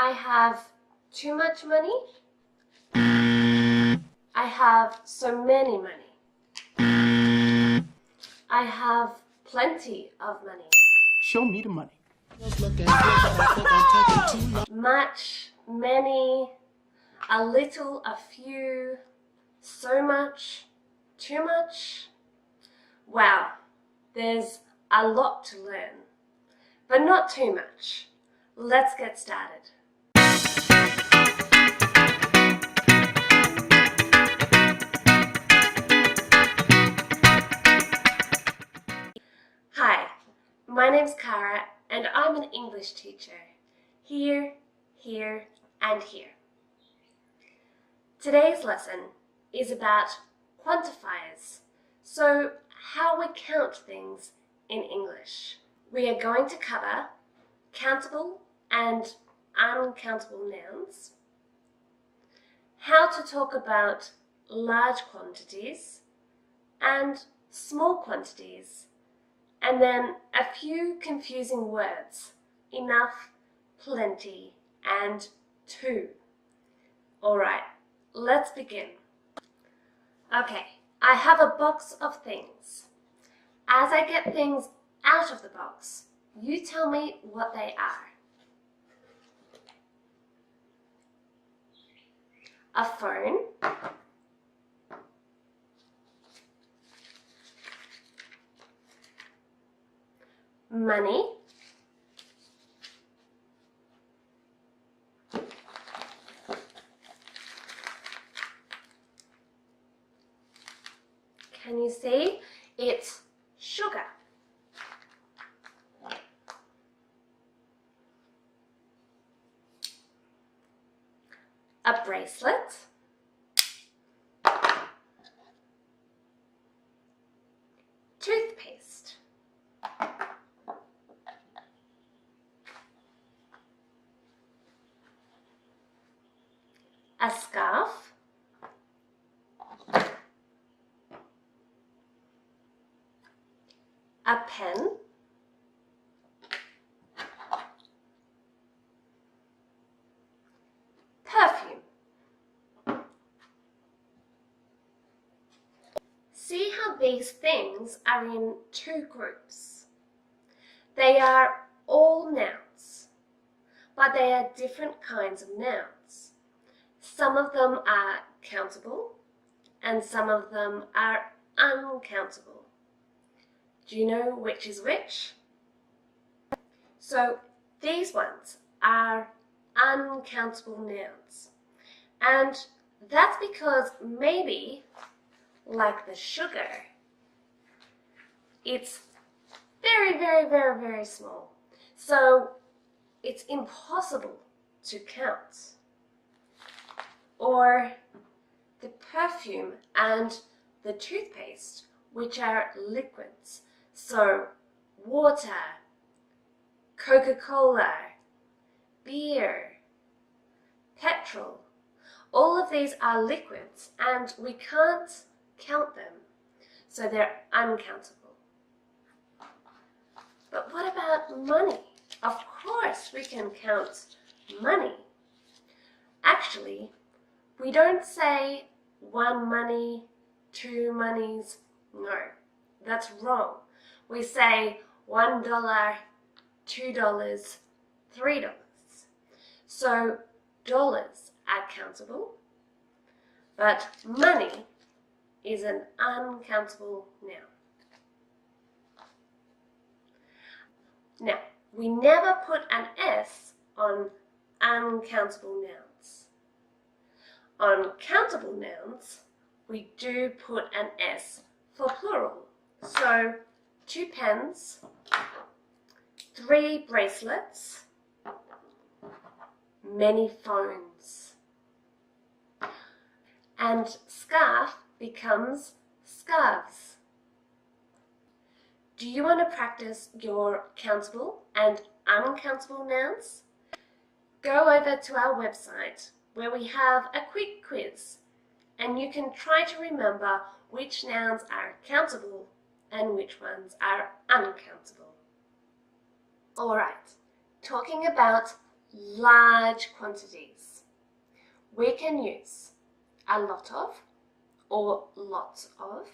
I have too much money. I have so many money. I have plenty of money. Show me the money. Much, many, a little, a few, so much, too much. Wow, there's a lot to learn, but not too much. Let's get started. Hi, my name's Cara and I'm an English teacher. Here, and here. Today's lesson is about quantifiers, so how we count things in English. We are going to cover countable and uncountable nouns, how to talk about large quantities and small quantities, and then a few confusing words: enough, plenty, and too. Alright, let's begin. Okay, I have a box of things. As I get things out of the box, you tell me what they are. A phone, money, can you see? It's sugar. A bracelet, toothpaste, a scarf, a pen, perfume. See how these things are in two groups. They are all nouns, but they are different kinds of nouns. Some of them are countable and some of them are uncountable. Do you know which is which? So these ones are uncountable nouns, and that's because maybe, like the sugar, it's very small, so it's impossible to count. Or the perfume and the toothpaste, which are liquids, so water, Coca-Cola, beer, petrol, all of these are liquids and we can't count them, so they're uncountable. But what about money? Of course we can count money. Actually, we don't say one money, two monies. No, that's wrong. We say $1, $2, $3. So dollars are countable, but money is an uncountable noun. Now, we never put an S on uncountable nouns. On countable nouns, we do put an S for plural. So 2 pens, 3 bracelets, many phones. And scarf becomes scarves. Do you want to practice your countable and uncountable nouns? Go over to our website where we have a quick quiz and you can try to remember which nouns are countable and which ones are uncountable. Alright, talking about large quantities. We can use a lot of or lots of,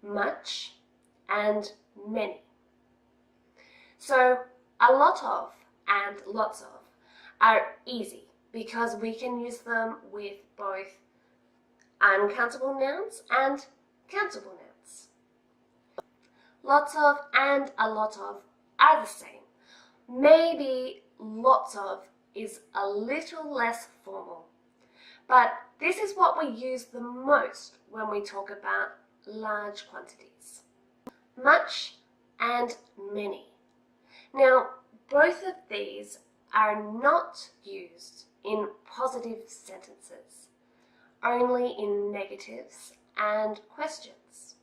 much, and many. So a lot of and lots of are easy because we can use them with both uncountable nouns and countable nouns. Lots of and a lot of are the same. Maybe lots of is a little less formal, but this is what we use the most when we talk about large quantities. Much and many. Now, both of these are not used in positive sentences, only in negatives and questions.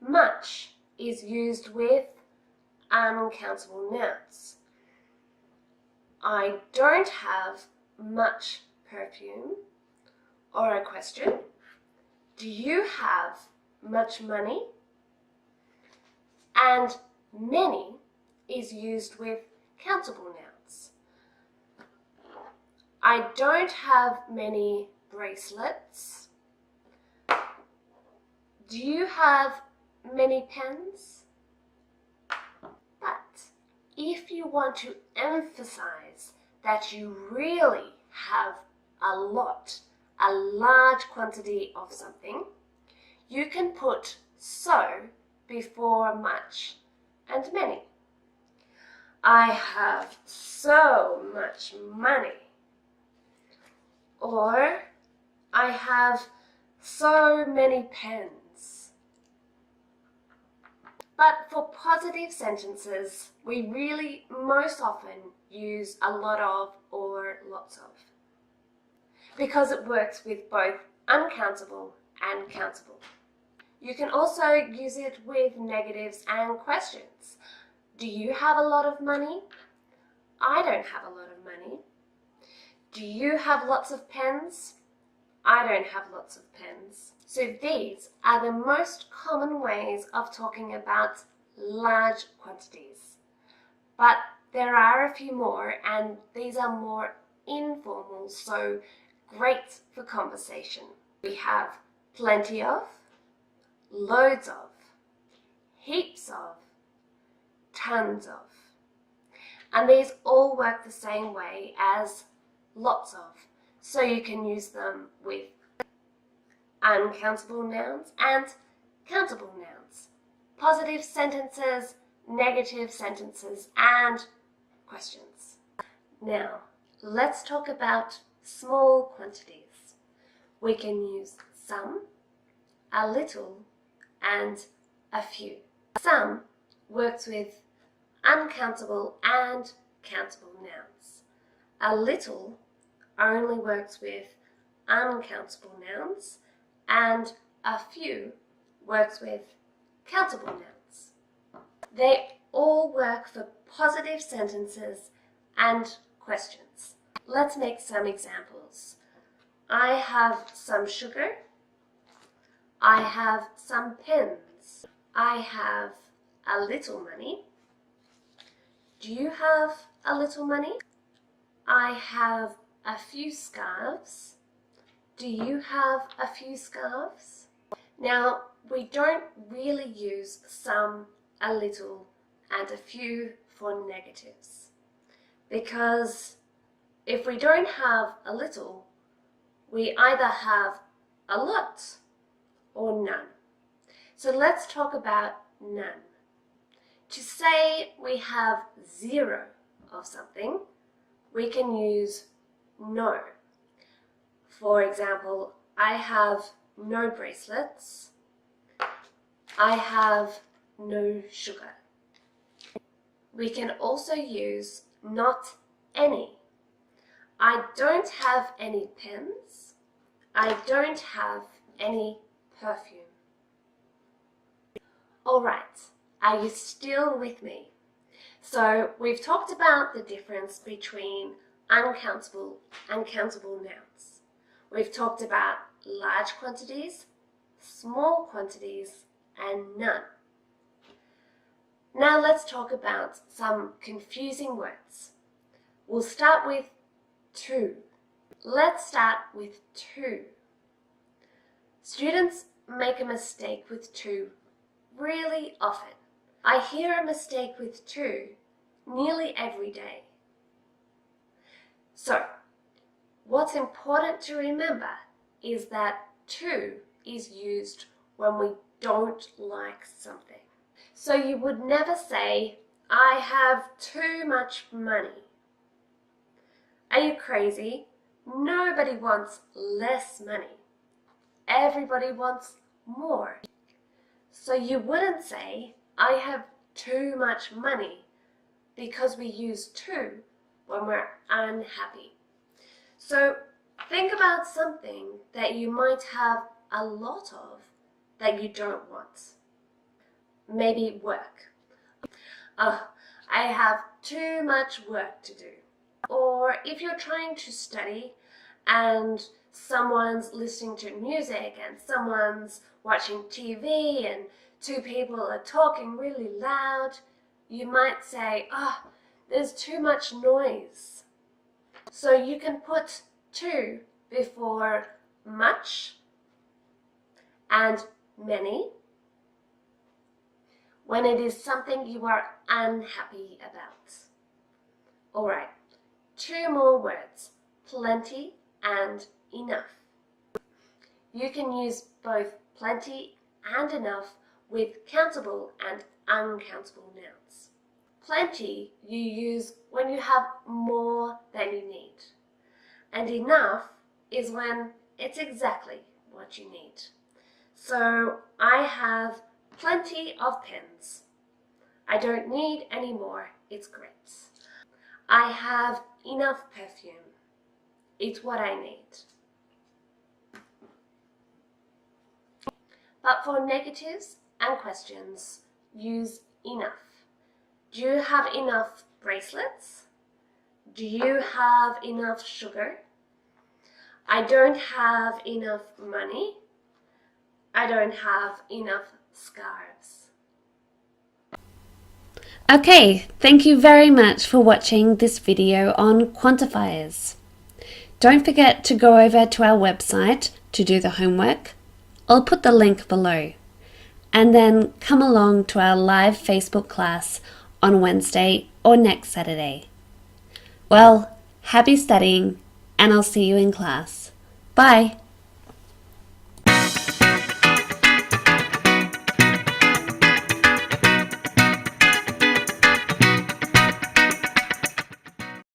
Much is used with uncountable nouns. I don't have much perfume. Or a question, do you have much money? And many is used with countable nouns. I don't have many bracelets. Do you have many pens? But if you want to emphasize that you really have a large quantity of something, you can put so before much and many. I have so much money. Or I have so many pens. But for positive sentences, we really most often use a lot of or lots of, because it works with both uncountable and countable. You can also use it with negatives and questions. Do you have a lot of money? I don't have a lot of money. Do you have lots of pens? I don't have lots of pens. So these are the most common ways of talking about large quantities. But there are a few more, and these are more informal, so great for conversation. We have plenty of, loads of, heaps of, tons of. And these all work the same way as lots of, so you can use them with uncountable nouns and countable nouns, positive sentences, negative sentences, and questions. Now, let's talk about small quantities. We can use some, a little, and a few. Some works with uncountable and countable nouns. A little only works with uncountable nouns, and a few works with countable nouns. They all work for positive sentences and questions. Let's make some examples. I have some sugar. I have some pens. I have a little money. Do you have a little money? I have a few scarves. Do you have a few scarves? Now, we don't really use some, a little, and a few for negatives, because if we don't have a little, we either have a lot or none. So let's talk about none. To say we have 0 of something, we can use no. For example, I have no bracelets. I have no sugar. We can also use not any. I don't have any pens. I don't have any perfume. All right, are you still with me? So we've talked about the difference between uncountable and countable nouns. We've talked about large quantities, small quantities, and none. Now let's talk about some confusing words. We'll start with to. Let's start with to. Students make a mistake with to really often. I hear a mistake with to nearly every day. So, what's important to remember is that to is used when we don't like something. So you would never say, I have too much money. Are you crazy? Nobody wants less money. Everybody wants more. So you wouldn't say, I have too much money, because we use to when we're unhappy. So think about something that you might have a lot of that you don't want. Maybe work. Oh, I have too much work to do. Or if you're trying to study and someone's listening to music and someone's watching TV and two people are talking really loud, you might say, oh, there's too much noise. So you can put to before much and many when it is something you are unhappy about. Alright, two more words, plenty and enough. You can use both plenty and enough with countable and uncountable nouns. Plenty you use when you have more than you need. And enough is when it's exactly what you need. So I have plenty of pens. I don't need any more, it's great. I have enough perfume. It's what I need. But for negatives and questions, use enough. Do you have enough bracelets? Do you have enough sugar? I don't have enough money. I don't have enough scarves. Okay, thank you very much for watching this video on quantifiers. Don't forget to go over to our website to do the homework. I'll put the link below. And then come along to our live Facebook class on Wednesday or next Saturday. Well, happy studying, and I'll see you in class. Bye!